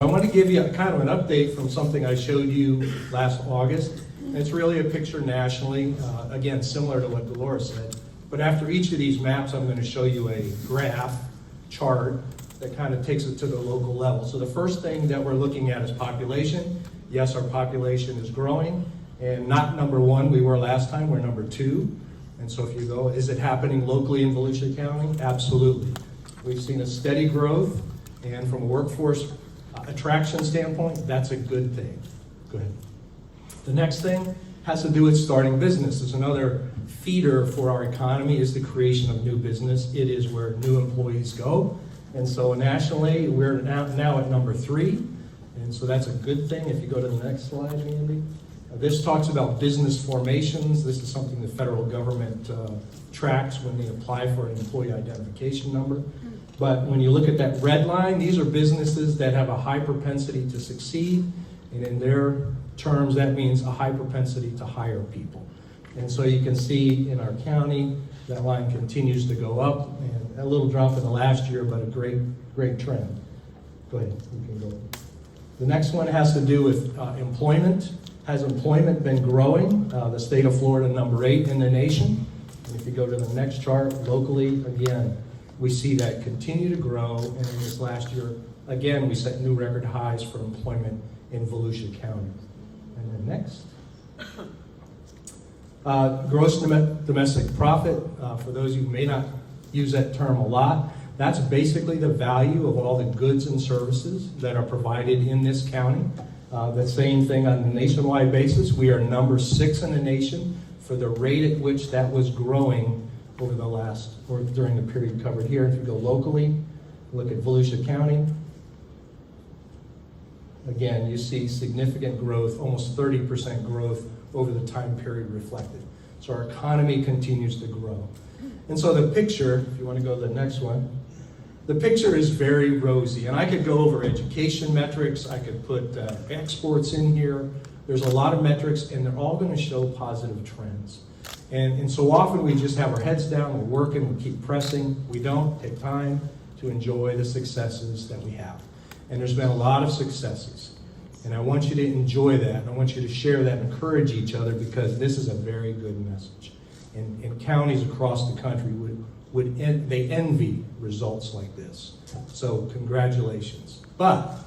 I want to give you kind of an update from something I showed you last August. And it's really a picture nationally, again, similar to what Dolores said. But after each of these maps, I'm going to show you a graph chart that kind of takes it to the local level. So the first thing that we're looking at is population. Yes, our population is growing, and not number one we were last time, we're number 2. And so if you go, is it happening locally in Volusia County? Absolutely. We've seen a steady growth, and from a workforce attraction standpoint, that's a good thing. Go ahead. The next thing has to do with starting businesses. Another feeder for our economy is the creation of new business. It is where new employees go. And so nationally, we're now at number 3. And so that's a good thing. If you go to the next slide, Andy. This talks about business formations. This is something the federal government tracks when they apply for an employee identification number. But when you look at that red line, these are businesses that have a high propensity to succeed. And in their terms, that means a high propensity to hire people. And so you can see in our county, that line continues to go up, and a little drop in the last year, but a great trend. Go ahead, you can go. The next one has to do with employment. Has employment been growing? The state of Florida, number 8 in the nation. And if you go to the next chart, locally, again, we see that continue to grow, and in this last year, again, we set new record highs for employment in Volusia County. And then next. Gross domestic profit, for those who may not use that term a lot, that's basically the value of all the goods and services that are provided in this county. The same thing on a nationwide basis. We are number 6 in the nation for the rate at which that was growing over the last, or during the period covered here. If you go locally, look at Volusia County. Again, you see significant growth, almost 30% growth over the time period reflected. So our economy continues to grow. And so the picture, if you want to go to the next one, the picture is very rosy. And I could go over education metrics, I could put exports in here. There's a lot of metrics, and they're all going to show positive trends. And so often we just have our heads down, we're working, we keep pressing. We don't take time to enjoy the successes that we have. And there's been a lot of successes. And I want you to enjoy that. And I want you to share that and encourage each other, because this is a very good message. And counties across the country they envy results like this. So congratulations. But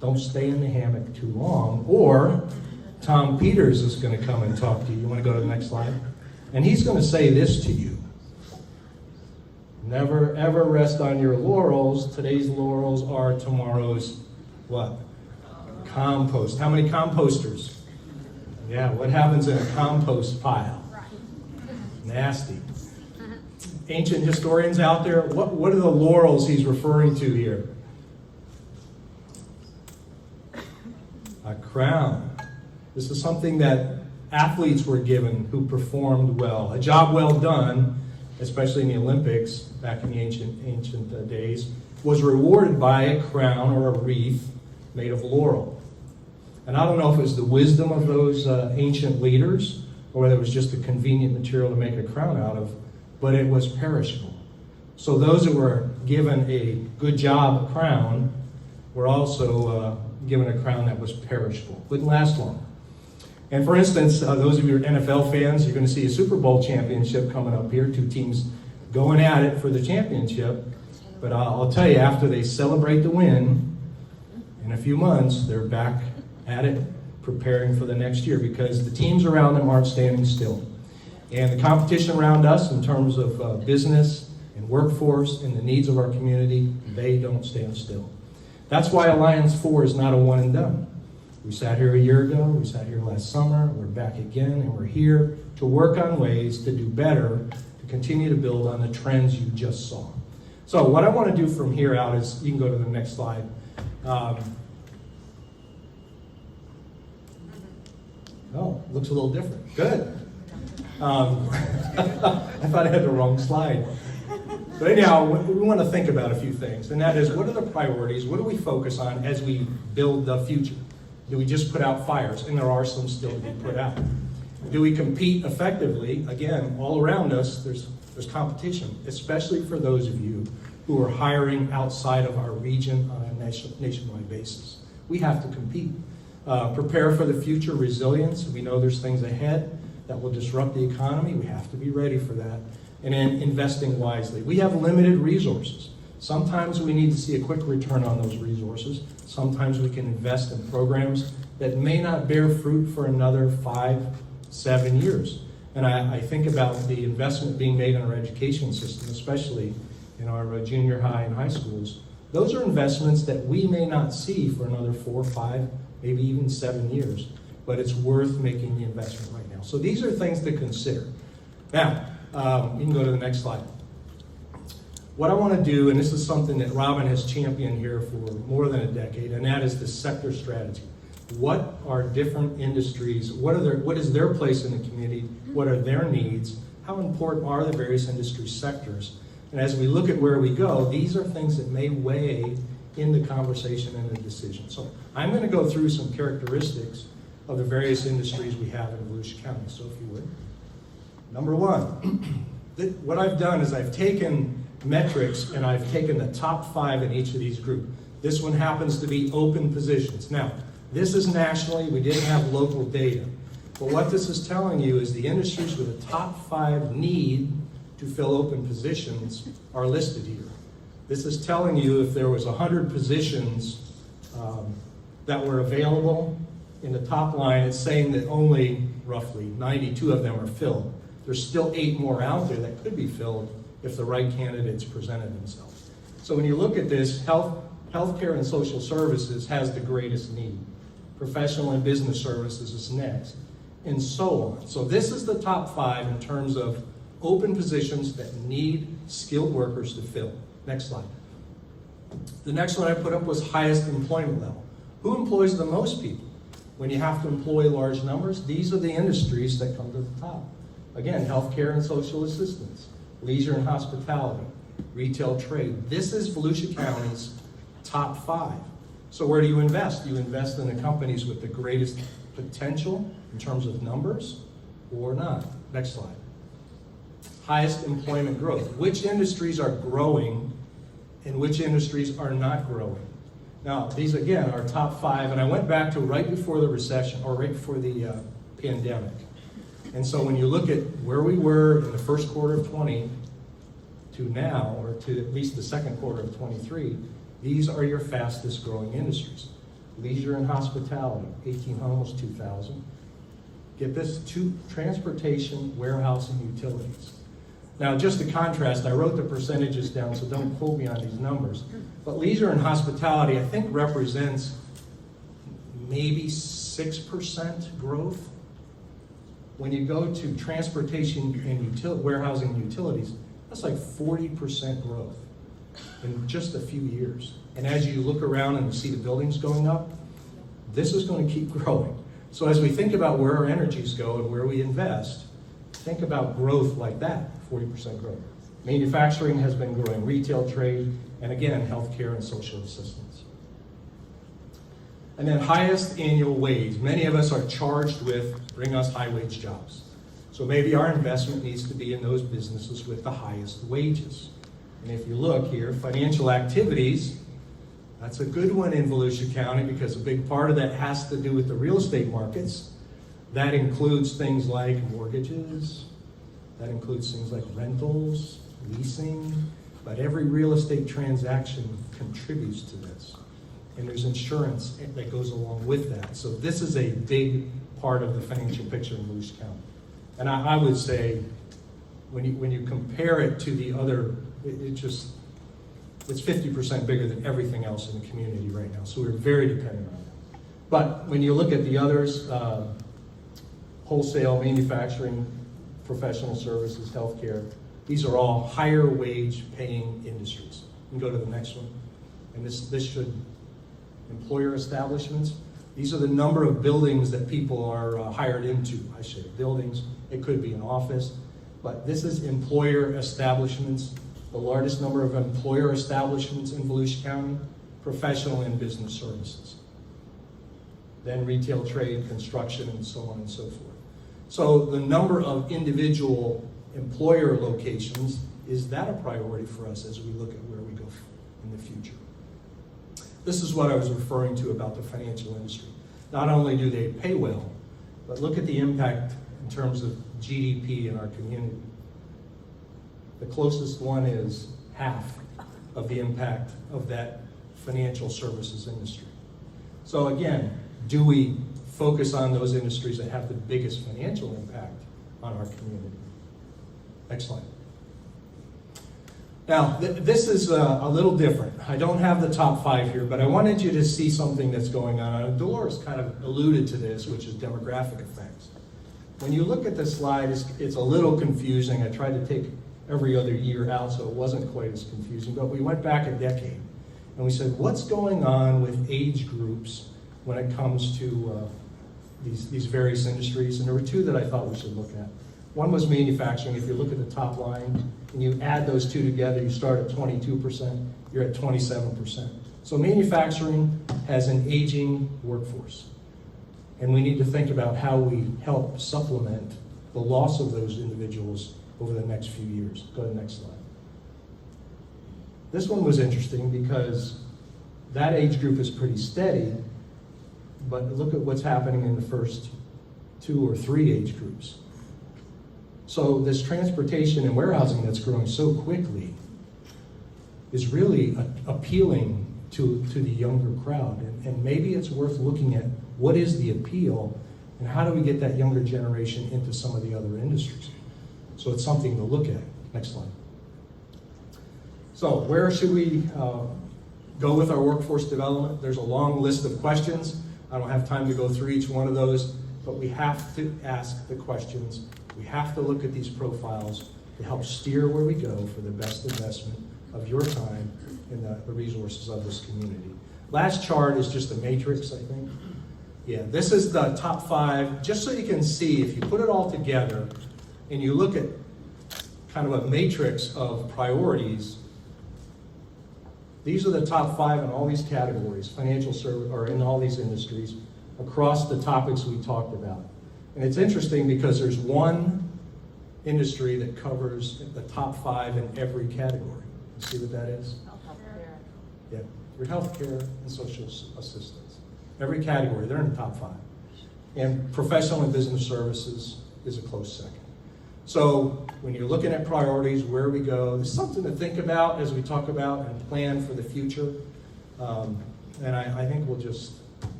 don't stay in the hammock too long, or Tom Peters is going to come and talk to you. You want to go to the next slide? And he's going to say this to you. Never ever rest on your laurels. Today's laurels are tomorrow's what? Compost. How many composters? Yeah, what happens in a compost pile? Nasty. Ancient historians out there, what are the laurels he's referring to here? A crown. This is something that athletes were given who performed well. A job well done, especially in the Olympics back in the ancient days, was rewarded by a crown or a wreath made of laurel. And I don't know if it was the wisdom of those ancient leaders, or whether it was just a convenient material to make a crown out of, but it was perishable. So those who were given a good job crown were also given a crown that was perishable. Wouldn't last long. And for instance, those of you who are NFL fans, you're going to see a Super Bowl championship coming up here, 2 teams going at it for the championship. But I'll tell you, after they celebrate the win, in a few months, they're back at it, preparing for the next year, because the teams around them aren't standing still. And the competition around us in terms of business and workforce and the needs of our community, they don't stand still. That's why Alliance4 is not a one and done. We sat here a year ago, we sat here last summer, we're back again, and we're here to work on ways to do better, to continue to build on the trends you just saw. So what I want to do from here out is, you can go to the next slide. Oh, looks a little different. Good. I thought I had the wrong slide. But anyhow, we want to think about a few things, and that is, what are the priorities? What do we focus on as we build the future? Do we just put out fires? And there are some still to be put out. Do we compete effectively? Again, all around us, there's competition, especially for those of you who are hiring outside of our region on a nationwide basis. We have to compete. Prepare for the future, resilience. We know there's things ahead that will disrupt the economy. We have to be ready for that. And then investing wisely. We have limited resources. Sometimes we need to see a quick return on those resources. Sometimes we can invest in programs that may not bear fruit for another 5-7 years. And I think about the investment being made in our education system, especially in our junior high and high schools. Those are investments that we may not see for another 4, 5, maybe even 7 years, but it's worth making the investment right now. So these are things to consider. Now, you can go to the next slide. What I want to do, and this is something that Robin has championed here for more than a decade, and that is the sector strategy. What are different industries, what is their place in the community, what are their needs, how important are the various industry sectors? And as we look at where we go, these are things that may weigh in the conversation and the decision. So I'm going to go through some characteristics of the various industries we have in Volusia County. So if you would. Number one, what I've done is I've taken metrics and I've taken the top 5 in each of these groups. This one happens to be open positions. Now, this is nationally, we didn't have local data. But what this is telling you is the industries with the top 5 need to fill open positions are listed here. This is telling you if there was 100 positions that were available in the top line, it's saying that only roughly 92 of them are filled. There's still 8 more out there that could be filled if the right candidates presented themselves. So when you look at this, healthcare and social services has the greatest need. Professional and business services is next, and so on. So this is the top 5 in terms of open positions that need skilled workers to fill. Next slide. The next one I put up was highest employment level. Who employs the most people? When you have to employ large numbers, these are the industries that come to the top. Again, healthcare and social assistance, leisure and hospitality, retail trade. This is Volusia County's top 5. So where do you invest? You invest in the companies with the greatest potential in terms of numbers or not. Next slide. Highest employment growth. Which industries are growing and which industries are not growing? Now, these again are top 5, and I went back to right before the recession, or right before the pandemic. And so when you look at where we were in the first quarter of 20 to now, or to at least the second quarter of 23, these are your fastest growing industries. Leisure and hospitality, 18, almost 2,000. Get this, transportation, warehouse, and utilities. Now, just to contrast, I wrote the percentages down, so don't quote me on these numbers. But leisure and hospitality, I think, represents maybe 6% growth. When you go to transportation and warehousing and utilities, that's like 40% growth in just a few years. And as you look around and you see the buildings going up, this is going to keep growing. So as we think about where our energies go and where we invest, think about growth like that, 40% growth. Manufacturing has been growing, retail trade, and again, healthcare and social assistance. And then highest annual wage. Many of us are charged with bring us high wage jobs. So maybe our investment needs to be in those businesses with the highest wages. And if you look here, financial activities, that's a good one in Volusia County because a big part of that has to do with the real estate markets. That includes things like mortgages, that includes things like rentals, leasing, but every real estate transaction contributes to this. And there's insurance that goes along with that. So this is a big part of the financial picture in Volusia County. And I would say, when you compare it to the other, it's 50% bigger than everything else in the community right now. So we're very dependent on it. But when you look at the others, wholesale, manufacturing, professional services, healthcare, these are all higher wage paying industries. You can go to the next one. And this should, employer establishments, these are the number of buildings that people are hired into. I say buildings, it could be an office, but this is employer establishments, the largest number of employer establishments in Volusia County, professional and business services. Then retail, trade, construction, and so on and so forth. So the number of individual employer locations is that a priority for us as we look at where we go in the future? This is what I was referring to about the financial industry. Not only do they pay well, but look at the impact in terms of GDP in our community. The closest one is half of the impact of that financial services industry. So again, do we focus on those industries that have the biggest financial impact on our community? Next slide. Now, this is a little different. I don't have the top 5 here, but I wanted you to see something that's going on. Dolores kind of alluded to this, which is demographic effects. When you look at this slide, it's a little confusing. I tried to take every other year out so it wasn't quite as confusing, but we went back a decade and we said, what's going on with age groups when it comes to these various industries? And there were 2 that I thought we should look at. One was manufacturing. If you look at the top line and you add those 2 together, you start at 22%, you're at 27%. So manufacturing has an aging workforce. And we need to think about how we help supplement the loss of those individuals over the next few years. Go to the next slide. This one was interesting because that age group is pretty steady, but look at what's happening in the first 2 or 3 age groups. So this transportation and warehousing that's growing so quickly is really appealing to the younger crowd. And maybe it's worth looking at what is the appeal and how do we get that younger generation into some of the other industries. So it's something to look at. Next slide. So where should we go with our workforce development? There's a long list of questions. I don't have time to go through each one of those, but we have to ask the questions. We have to look at these profiles to help steer where we go for the best investment of your time and the resources of this community. Last chart is just a matrix, I think. Yeah, this is the top 5, just so you can see, if you put it all together and you look at kind of a matrix of priorities, these are the top 5 in all these categories, financial service, or in all these industries, across the topics we talked about. And it's interesting because there's one industry that covers the top 5 in every category. You see what that is? Healthcare. Yeah, your healthcare and social assistance. Every category, they're in the top 5. And professional and business services is a close second. So when you're looking at priorities, where we go, there's something to think about as we talk about and plan for the future. And I think we'll just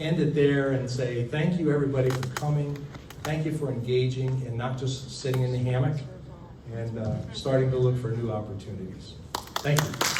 end it there and say thank you everybody for coming. Thank you for engaging and not just sitting in the hammock and starting to look for new opportunities. Thank you.